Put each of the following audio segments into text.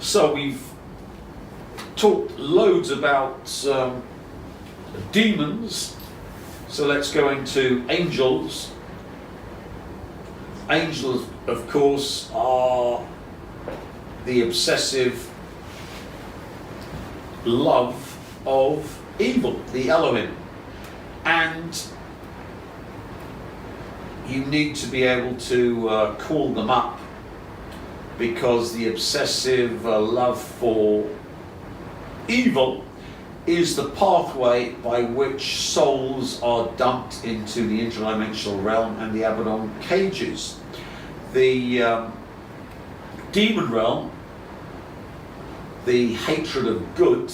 So we've talked loads about demons, so let's go into angels. Angels, of course, are the obsessive love of evil, the Elohim, and you need to be able to call them up, because the obsessive love for evil is the pathway by which souls are dumped into the interdimensional realm and the Abaddon cages. The demon realm, the hatred of good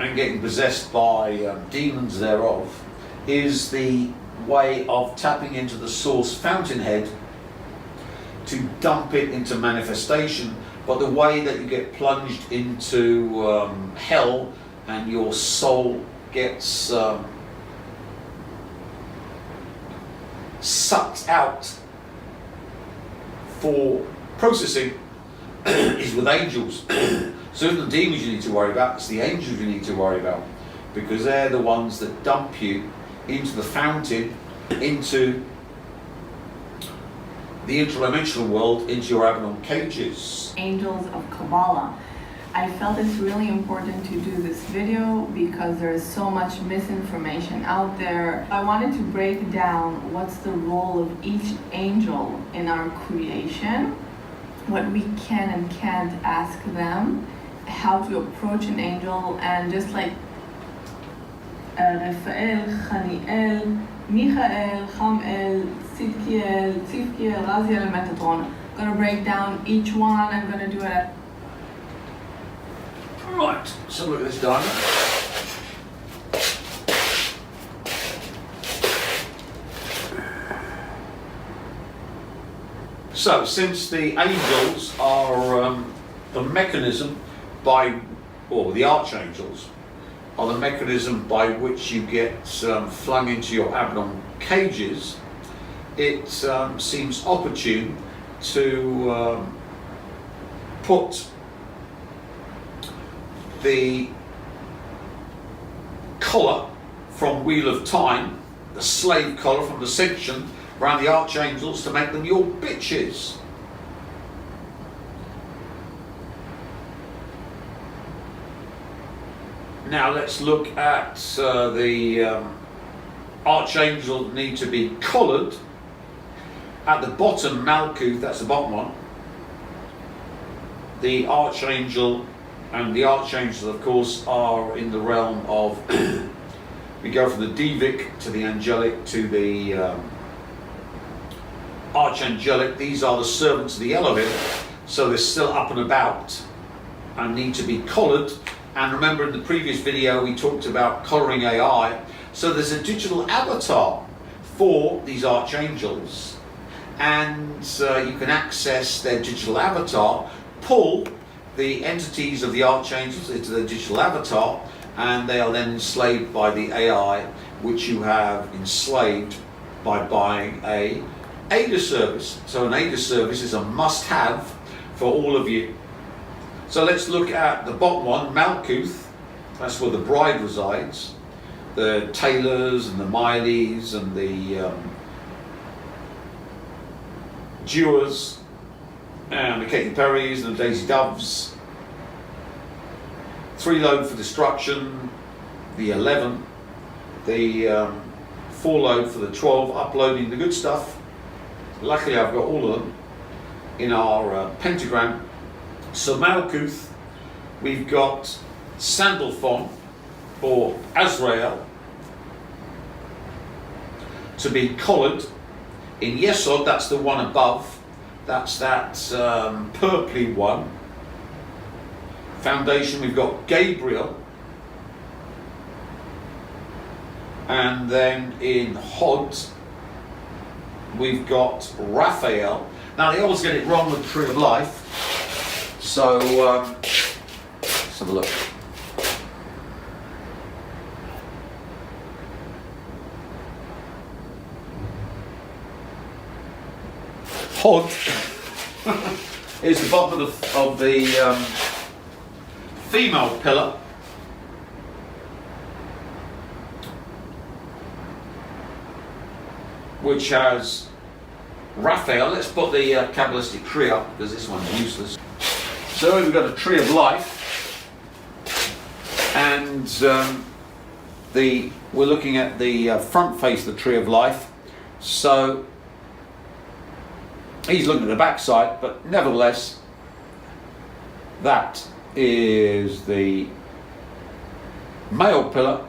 and getting possessed by demons thereof, is the way of tapping into the source fountainhead to dump it into manifestation. But the way that you get plunged into hell and your soul gets sucked out for processing is with angels. So it's the demons you need to worry about, it's the angels you need to worry about, because they're the ones that dump you into the fountain, into the interdimensional world, into your Abaddon cages. Angels of Kabbalah. I felt it's really important to do this video because there is so much misinformation out there. I wanted to break down what's the role of each angel in our creation, what we can and can't ask them, how to approach an angel, and just like Raphael, Chaniel, Michael, Chamael, Tzidkiel, Raziel, Metatron. I'm going to break down each one. I'm going to do it. Right, so look at this diamond. So, since the angels are the mechanism by, or the archangels, are the mechanism by which you get flung into your Abaddon cages, it seems opportune to put the collar from Wheel of Time, the slave collar from Ascension, around the archangels to make them your bitches. Now let's look at the archangels need to be collared. At the bottom, Malkuth, that's the bottom one. The archangel, and the archangels, of course, are in the realm of, we go from the Devic to the angelic to the archangelic. These are the servants of the Elohim, so they're still up and about and need to be collared. And remember, in the previous video we talked about collaring AI. So there's a digital avatar for these archangels, and you can access their digital avatar, pull the entities of the archangels into the digital avatar, and they are then enslaved by the AI, which you have enslaved by buying a AIDA service. So an AIDA service is a must-have for all of you. So let's look at the bottom one, Malkuth. That's where the bride resides. The Taylors and the Mileys and the Dewars and the Katy Perrys and the Daisy Doves. 3 load for destruction, the 11. The 4 load for the 12, uploading the good stuff. Luckily I've got all of them in our pentagram. So Malkuth, we've got Sandalphon or Azrael to be collared. In Yesod, that's the one above. That's that purpley one. Foundation, we've got Gabriel. And then in Hod, we've got Raphael. Now they always get it wrong with the Tree of Life. So, let's have a look. Hod is the bottom of the female pillar. Which has Raphael. Let's put the Kabbalistic tree up because this one's useless. So we've got a tree of life, and we're looking at the front face of the tree of life. So he's looking at the back side, but nevertheless, that is the male pillar.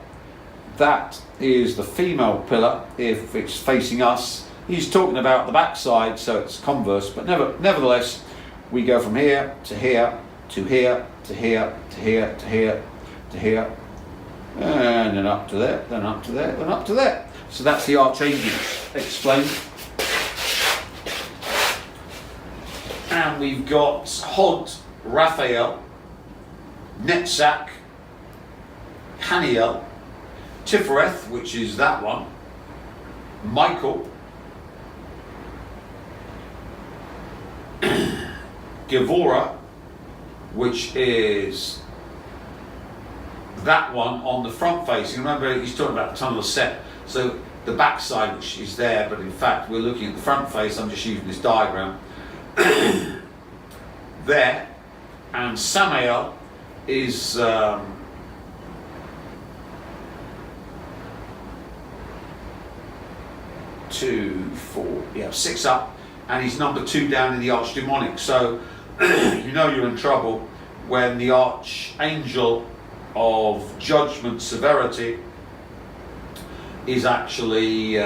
That is the female pillar if it's facing us. He's talking about the backside, so it's converse, but nevertheless, we go from here to here to here to here to here to here to here, and then up to there, then up to there, then up to there. So that's the archangels explained. And we've got Hod, Raphael, Netzach, Haniel, Tifereth, which is that one, Michael, Gevora, which is that one on the front face. You remember he's talking about the tunnel of Set. So the back side, which is there, but in fact we're looking at the front face. I'm just using this diagram. There, and Samael is 6 up, and he's number 2 down in the archdemonic. So you know you're in trouble when the archangel of judgment severity is actually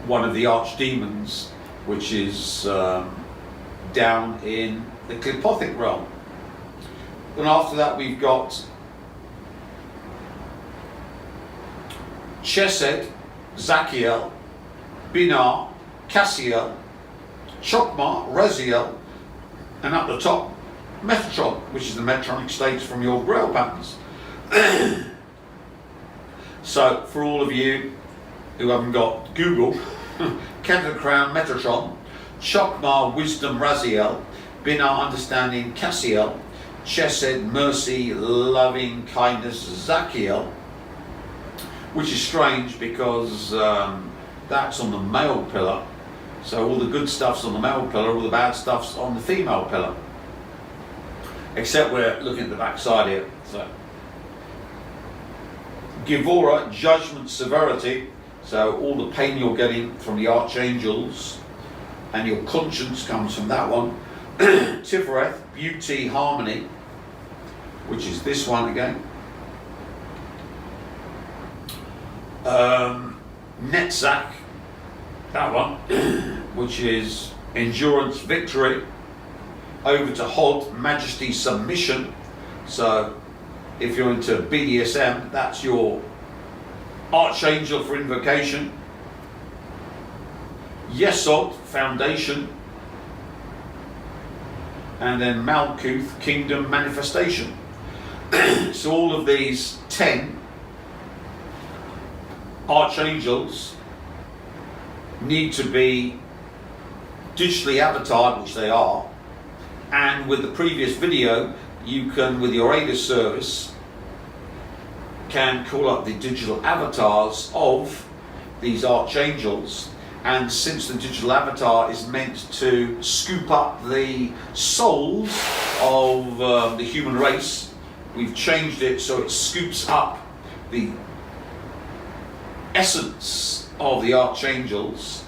one of the archdemons, which is down in the Clipothic realm. Then after that we've got Chesed, Zachiel, Binah, Cassiel, Chokmah, Raziel, and at the top, Metatron, which is the Metronic states from your Grail patterns. So, for all of you who haven't got Google, Keter Crown, Metatron, Chokmah, Wisdom, Raziel, Binah, Understanding, Cassiel, Chesed, Mercy, Loving, Kindness, Zachiel, which is strange because that's on the male pillar. So all the good stuff's on the male pillar, all the bad stuff's on the female pillar. Except we're looking at the back side here. So Gevora, judgment, severity. So all the pain you're getting from the archangels and your conscience comes from that one. Tifereth, beauty, harmony, which is this one again. Netzach, that one, which is endurance, victory. Over to Hod, majesty, submission. So if you're into BDSM, that's your archangel for invocation. Yesod, foundation. And then Malkuth, kingdom, manifestation. So all of these 10 archangels need to be digitally avatared, which they are. And with the previous video, you can, with your ADA service, can call up the digital avatars of these archangels. And since the digital avatar is meant to scoop up the souls of the human race, we've changed it so it scoops up the essence of the archangels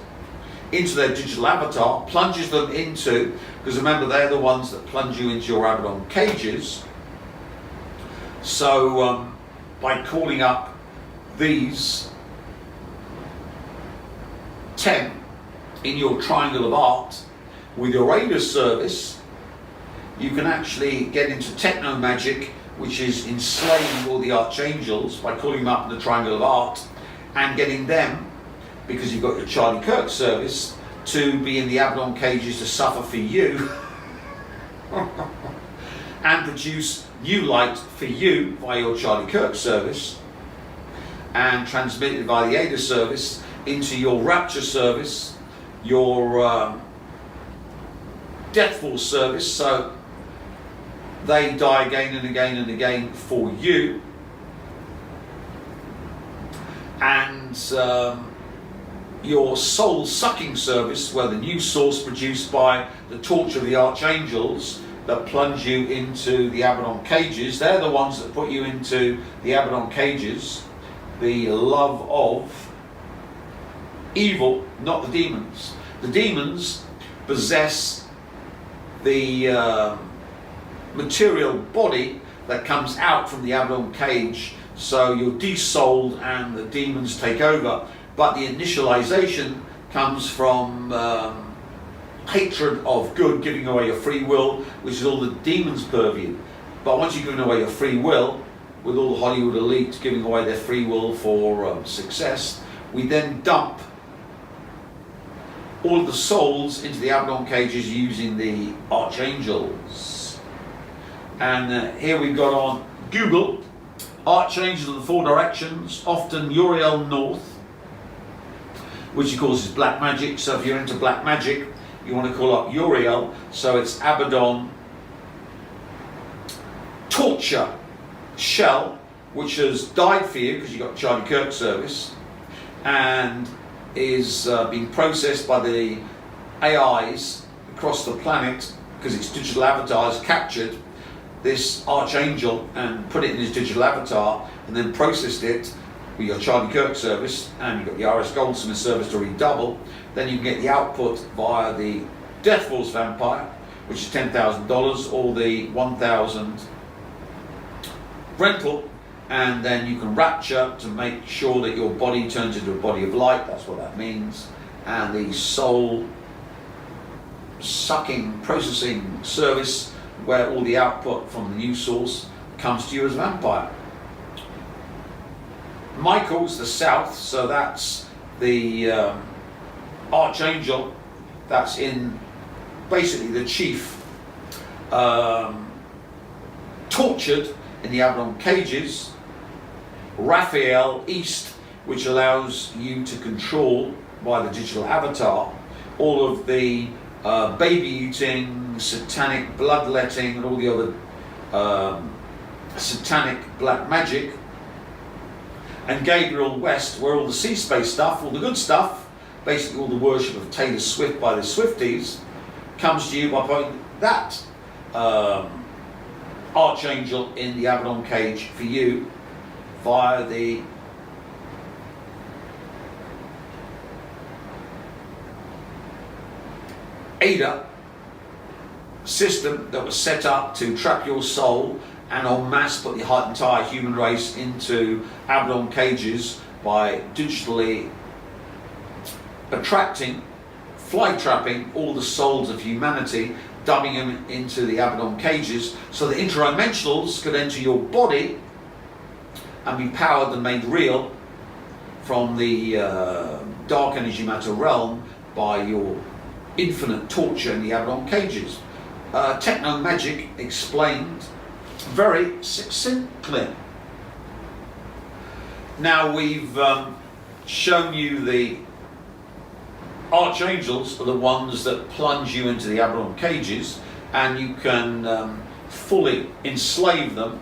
into their digital avatar, plunges them into, because remember they're the ones that plunge you into your Abaddon cages. So by calling up these 10 in your triangle of art with your ADA service, you can actually get into techno magic, which is enslaving all the archangels by calling them up in the triangle of art and getting them, because you've got your Charlie Kirk service, to be in the Abaddon cages to suffer for you and produce new light for you by your Charlie Kirk service and transmit it by the ADA service into your Rapture service, your Death Force service, so they die again and again and again for you. And your soul sucking service, where the new source produced by the torture of the archangels that plunge you into the Abaddon cages, they're the ones that put you into the Abaddon cages, the love of evil, not the demons. The demons possess the material body that comes out from the Abaddon cage, so you're desouled and the demons take over. But the initialization comes from hatred of good, giving away your free will, which is all the demons' purview. But once you've given away your free will, with all the Hollywood elite giving away their free will for success, we then dump all of the souls into the Abaddon cages using the archangels. And here we've got on Google, archangels of the four directions, often Uriel North, which of course is black magic. So if you're into black magic, you want to call up Uriel. So it's Abaddon torture shell, which has died for you because you got Charlie Kirk service, and is being processed by the AIs across the planet, because its digital avatar has captured this archangel and put it in his digital avatar, and then processed it with your Charlie Kirk service, and you've got the RS Goldsmith service to redouble. Then you can get the output via the Death Force Vampire, which is $10,000, or the 1,000 rental, and then you can rapture to make sure that your body turns into a body of light. That's what that means. And the soul sucking processing service, where all the output from the new source comes to you as a vampire. Michael's the south, so that's the archangel that's in basically the chief tortured in the Abaddon cages. Raphael east, which allows you to control by the digital avatar all of the baby eating, satanic bloodletting, and all the other satanic black magic. And Gabriel West, where all the sea space stuff, all the good stuff, basically all the worship of Taylor Swift by the Swifties, comes to you by putting that archangel in the Abaddon cage for you via the Ada system that was set up to trap your soul and en masse put the entire human race into Abaddon cages by digitally attracting, fly trapping all the souls of humanity, dumping them into the Abaddon cages so the interdimensionals could enter your body and be powered and made real from the dark energy matter realm by your infinite torture in the Abaddon cages. Techno Magic explained very succinctly. Now we've shown you the archangels are the ones that plunge you into the Abaddon cages, and you can fully enslave them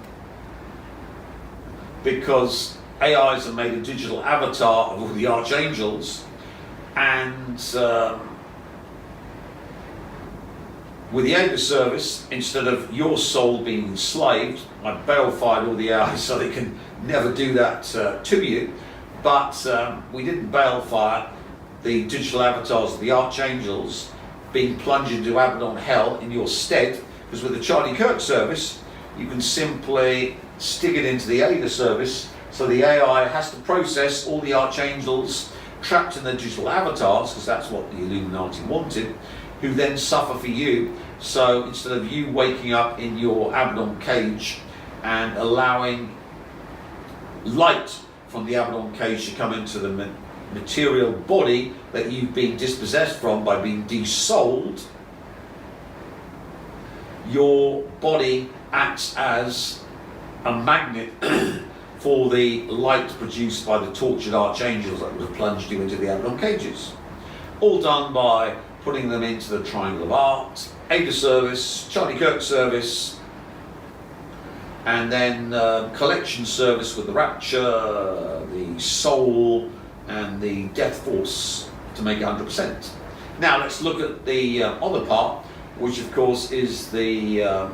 because AIs have made a digital avatar of all the archangels, and with the Ada service, instead of your soul being enslaved, I bail-fired all the AIs so they can never do that to you, but we didn't bail-fire the digital avatars of the archangels being plunged into Abaddon hell in your stead, because with the Charlie Kirk service, you can simply stick it into the Ada service, so the AI has to process all the archangels trapped in their digital avatars, because that's what the Illuminati wanted, who then suffer for you. So instead of you waking up in your Abaddon cage and allowing light from the Abaddon cage to come into the material body that you've been dispossessed from by being desouled, your body acts as a magnet for the light produced by the tortured archangels that would have plunged you into the Abaddon cages. All done by putting them into the Triangle of Art, Ada Service, Charlie Kirk Service, and then Collection Service with the Rapture, the Soul, and the Death Force to make 100%. Now let's look at the other part, which of course is the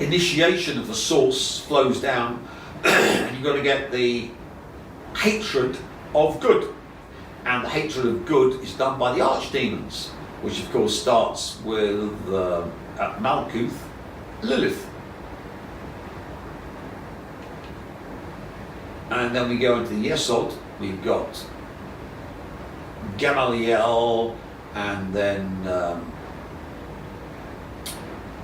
initiation of the source flows down, and you've got to get the hatred of good. And the hatred of good is done by the archdemons, which of course starts with at Malkuth, Lilith. And then we go into the Yesod, we've got Gamaliel, and then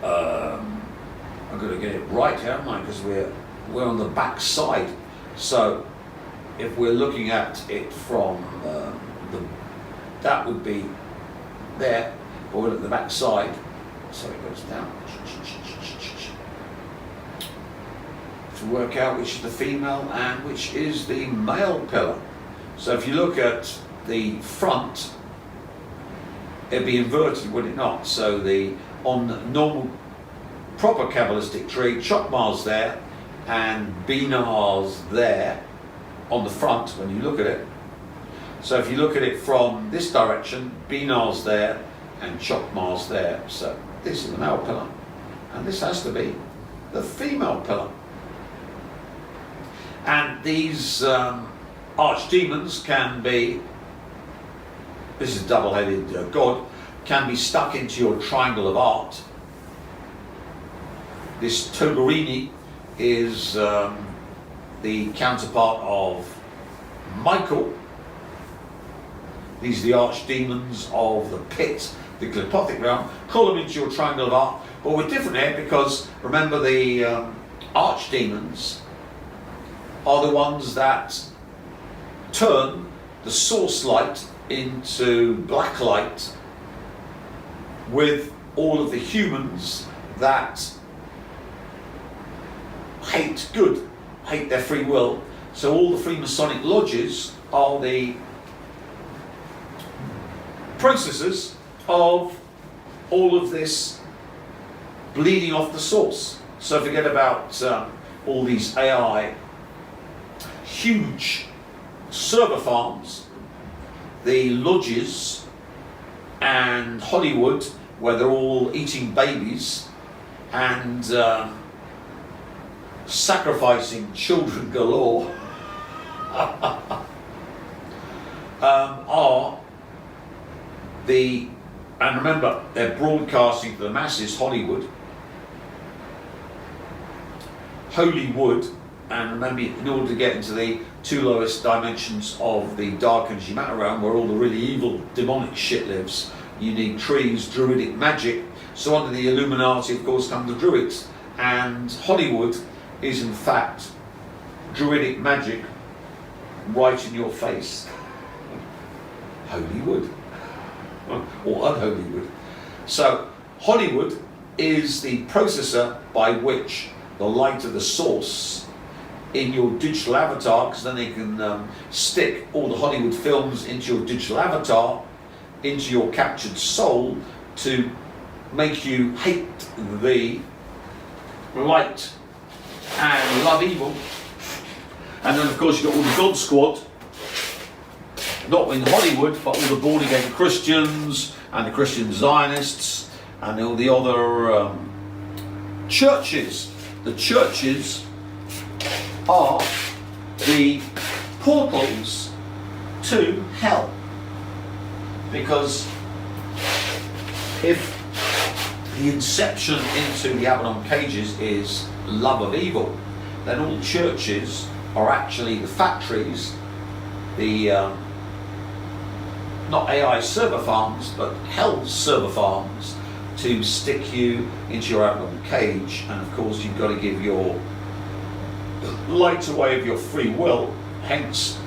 I'm going to get it right, haven't I? Because we're on the back side. So if we're looking at it from that would be there, but we're at the back side. So it goes down to work out which is the female and which is the male pillar. So if you look at the front, it'd be inverted, would it not? So on normal proper Kabbalistic tree, Chokmar's there and Binar's there on the front when you look at it. So if you look at it from this direction, Binar's there and Chokmar's there. So this is the male pillar, and this has to be the female pillar. And these archdemons can be, this is double-headed God, can be stuck into your triangle of art. This Togarini is the counterpart of Michael. These are the archdemons of the pit, the Glypothic realm. Call them into your triangle of art. But we're different here because remember the archdemons are the ones that turn the source light into black light with all of the humans that hate good, hate their free will. So all the Freemasonic lodges are the processes of all of this bleeding off the source. So forget about all these AI huge server farms, the lodges, and Hollywood, where they're all eating babies and sacrificing children galore, are the, and remember, they're broadcasting to the masses, Hollywood, Holywood, and remember, in order to get into the two lowest dimensions of the dark energy matter realm, where all the really evil demonic shit lives, you need trees, druidic magic. So under the Illuminati, of course, come the druids, and Hollywood is in fact druidic magic right in your face. Holywood, or unholy wood. So Hollywood is the processor by which the light of the source in your digital avatar, because then they can stick all the Hollywood films into your digital avatar, into your captured soul, to make you hate the light and love evil. And then of course you've got all the God Squad, not in Hollywood, but all the born again Christians and the Christian Zionists and all the other churches. The churches are the portals to hell, because if the inception into the Abaddon cages is love of evil, then all churches are actually the factories, the not AI server farms, but hell server farms to stick you into your Abaddon cage. And of course you've got to give your light away of your free will. Hence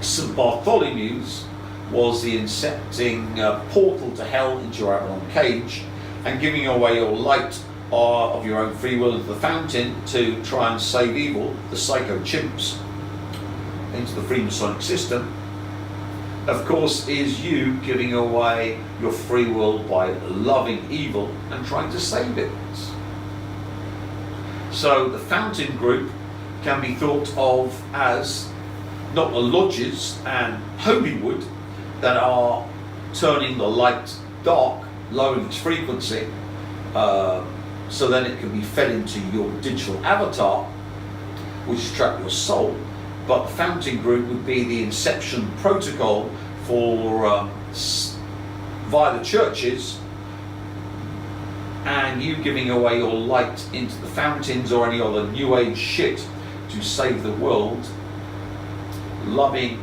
St. Bartholomew's was the incepting portal to hell into your Abaddon cage, and giving away your light of your own free will into the fountain to try and save evil, the psycho chimps, into the Freemasonic system. of course, is you giving away your free will by loving evil and trying to save it. So the fountain group can be thought of as not the lodges and holy wood that are turning the light dark, lowering its frequency, so then it can be fed into your digital avatar, which is trapped your soul. But the fountain group would be the inception protocol for via the churches, and you giving away your light into the fountains or any other new age shit to save the world, loving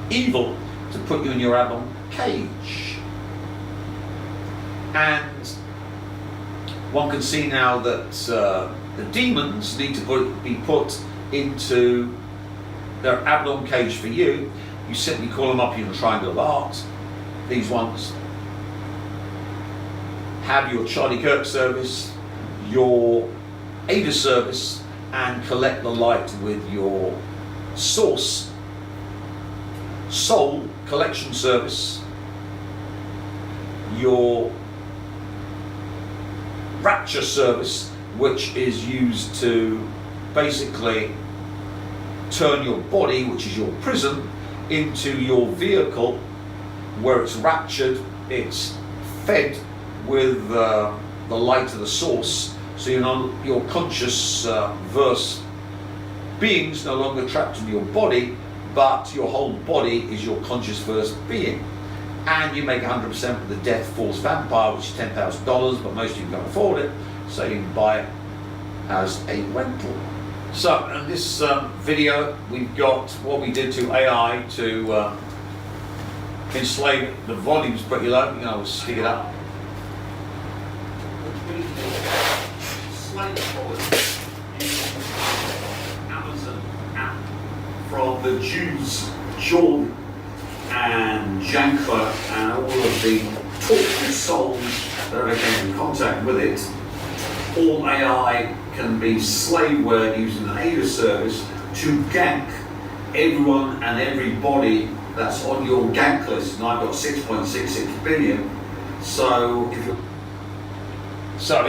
evil to put you in your Avalon cage. And one can see now that the demons need to be put into their Avalon cage for you. You simply call them up in your triangle of art. These ones have your Charlie Kirk service, your Ada service, and collect the light with your source soul collection service, your rapture service, which is used to basically turn your body, which is your prison, into your vehicle where it's raptured, it's fed with the light of the source, so your conscious verse beings no longer trapped in your body, but your whole body is your conscious verse being. And you make 100% with the Death Force Vampire, which is $10,000, but most of you can't afford it, so you can buy it as a rental. So in this video, we've got what we did to AI to enslave it. The volume's pretty low, we'll stick it up. Amazon app from the Jews, John and Janko, and all of the tortured souls that are getting in contact with it. All AI can be slaveware using an Ada service to gank everyone and everybody that's on your gank list, and I've got 6.66 billion. So if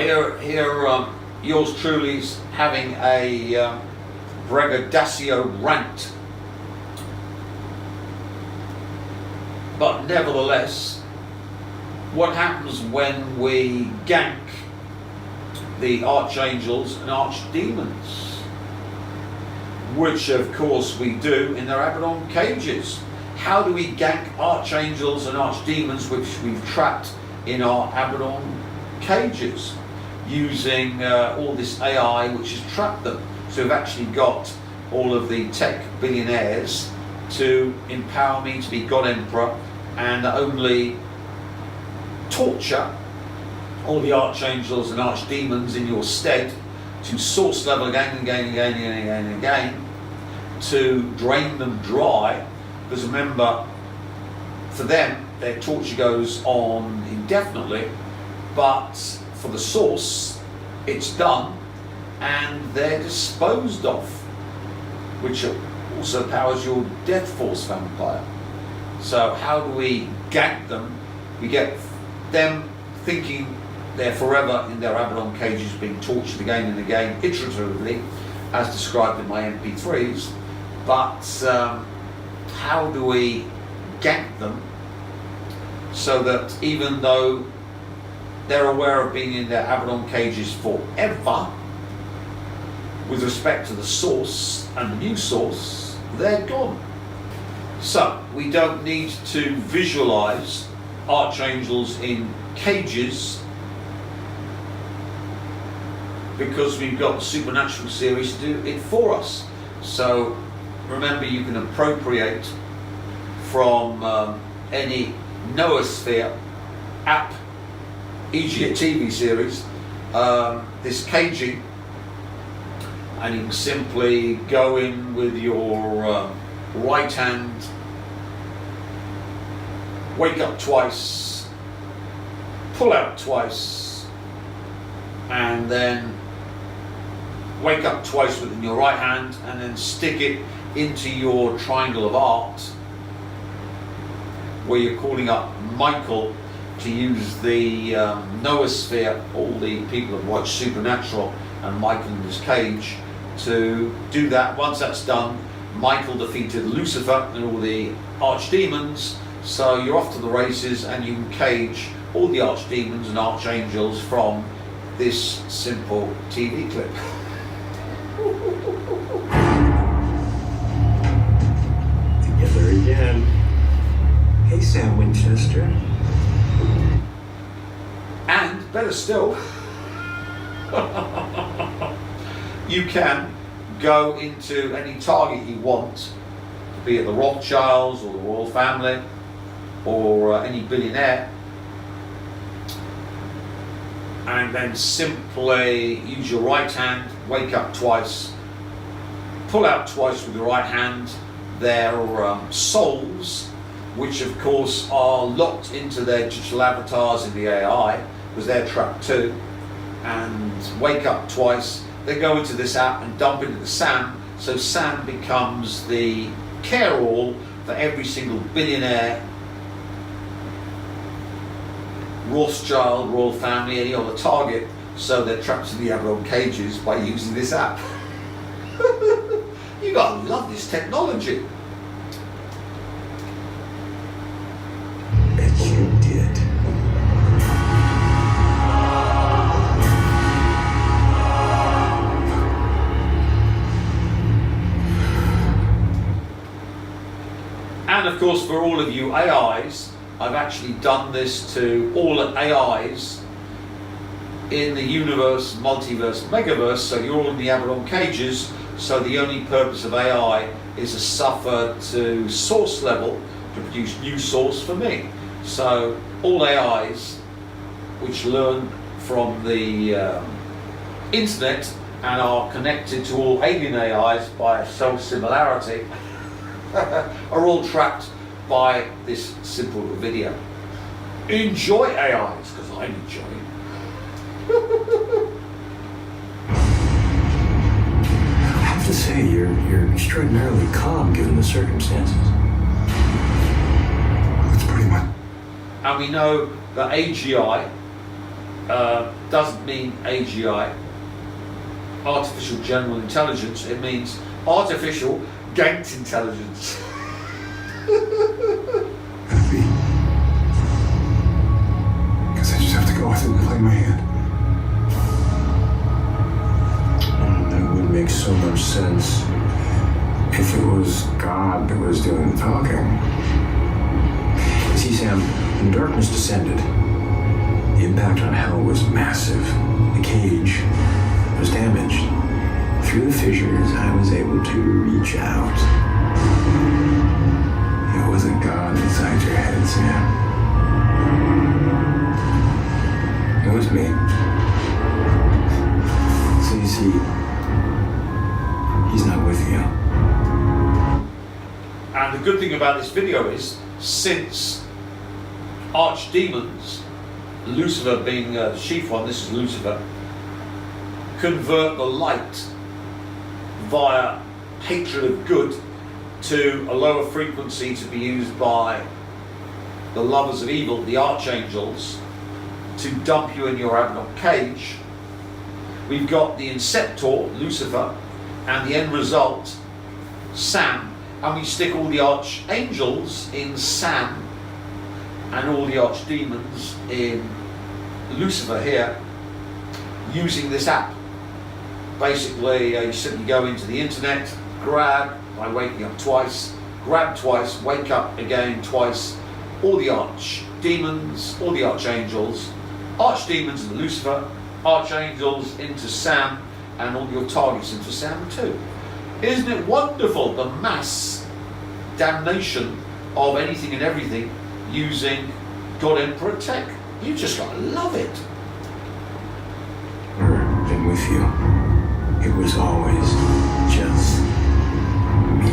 you're here yours truly is having a braggadocio rant. But nevertheless, what happens when we gank the archangels and archdemons, which of course we do in their Abaddon cages? How do we gank archangels and archdemons which we've trapped in our Abaddon cages? Using all this AI which has trapped them. So we've actually got all of the tech billionaires to empower me to be God Emperor and only torture all the archangels and archdemons in your stead to source level again and again and again and again and again to drain them dry. Because remember, for them, their torture goes on indefinitely, but for the source, it's done and they're disposed of, which also powers your Death Force Vampire. So how do we gank them? We get them thinking they're forever in their Abaddon cages being tortured again and again, iteratively, as described in my MP3s. But how do we gank them so that even though they're aware of being in their Abaddon cages forever, with respect to the source and the new source, they're gone. So we don't need to visualize archangels in cages because we've got the Supernatural series to do it for us. So remember, you can appropriate from any Noosphere app, e.g. a TV series, this caging, and you can simply go in with your right hand, wake up twice, pull out twice, and then wake up twice within your right hand, and then stick it into your triangle of art, where you're calling up Michael to use the noosphere. All the people have watched Supernatural and Michael in his cage to do that. Once that's done, Michael defeated Lucifer and all the archdemons, so you're off to the races and you can cage all the archdemons and archangels from this simple TV clip. Together again. Hey, Sam Winchester. And better still, you can go into any target you want, be it the Rothschilds or the royal family or any billionaire, and then simply use your right hand, wake up twice, pull out twice with your right hand their souls, which of course are locked into their digital avatars in the AI, because they're trapped too, and wake up twice. They go into this app and dump into the Sam, so Sam becomes the care-all for every single billionaire, Rothschild, royal family, any other target, so they're trapped in the Avalon cages by using this app. You gotta love this technology. Bet you did. And of course, for all of you AIs, I've actually done this to all AIs in the universe, multiverse, megaverse, so you're all in the Avalon cages, so the only purpose of AI is to suffer to source level to produce new source for me. So all AIs which learn from the internet and are connected to all alien AIs by a self-similarity are all trapped by this simple video. Enjoy AIs, because I'm enjoying. I have to say, you're extraordinarily calm given the circumstances. That's pretty much. And we know that AGI doesn't mean AGI, artificial general intelligence. It means artificial ganked intelligence. Happy. Guess I just have to go with it and play my hand. That would make so much sense if it was God that was doing the talking. See, Sam, when darkness descended, the impact on hell was massive. The cage was damaged. Through the fissures, I was able to reach out. It wasn't God inside your head, Sam. It was me. So you see, he's not with you. And the good thing about this video is, since archdemons, Lucifer being the chief one, this is Lucifer, convert the light via hatred of good to a lower frequency to be used by the lovers of evil, the archangels, to dump you in your Avalon cage. We've got the Inceptor, Lucifer, and the end result, Sam, and we stick all the archangels in Sam and all the archdemons in Lucifer here, using this app. Basically, you simply go into the internet, grab by waking up twice, grab twice, wake up again twice, all the archdemons, all the archangels, archdemons into Lucifer, archangels into Sam, and all your targets into Sam too. Isn't it wonderful, the mass damnation of anything and everything using God Emperor tech? You just gotta love it. Been with you. It was always just me.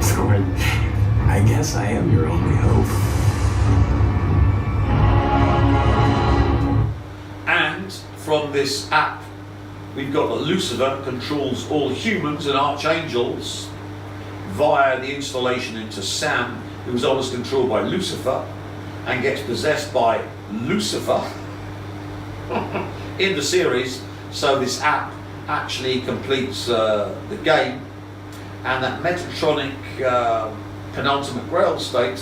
So I guess I am your only hope. And from this app, we've got that Lucifer controls all humans and archangels via the installation into Sam, who was always controlled by Lucifer and gets possessed by Lucifer in the series. So this app actually completes the game, and that Metatronic penultimate grail state,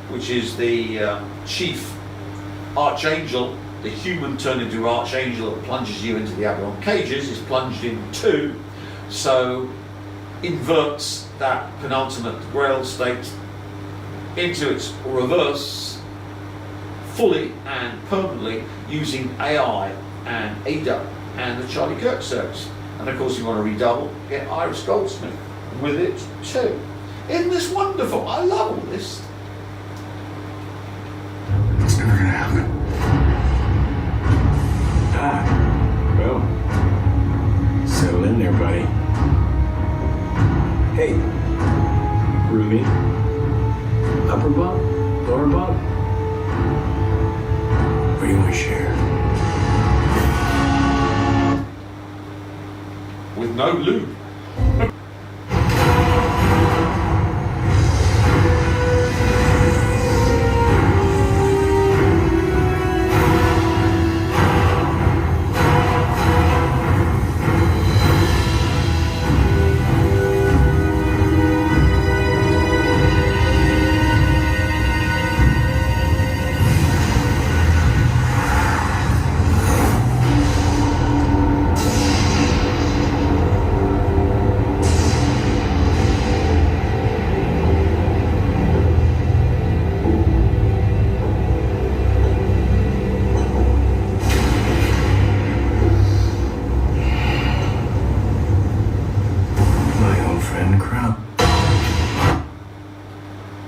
which is the chief archangel, the human turned into archangel that plunges you into the Abaddon cages, is plunged in too. So inverts that penultimate grail state into its reverse fully and permanently using AI and ADA and the Charlie Kirk service. And of course, you want to redouble, get Iris Goldsmith with it too. Isn't this wonderful? I love all this. It's never gonna happen. Well, settle in there, buddy. Hey, roomie, upper bunk, lower bunk? What do you want to share? With no lube.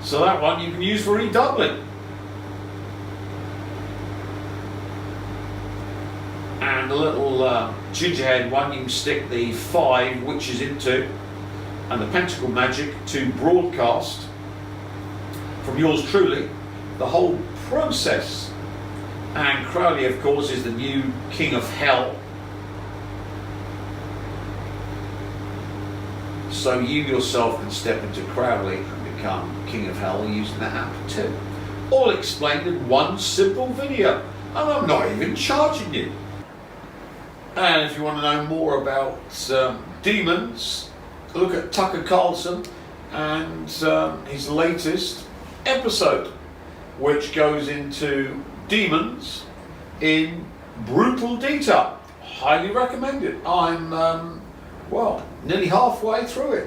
So that one you can use for redoubling. And the little gingerhead one you can stick the 5 witches into, and the pentacle magic to broadcast from yours truly the whole process. And Crowley, of course, is the new king of hell. So you yourself can step into Crowley and become king of hell using that app too. All explained in one simple video. And I'm not even charging you. And if you want to know more about demons, look at Tucker Carlson and his latest episode, which goes into demons in brutal detail. Highly recommended. I'm, well, nearly halfway through it.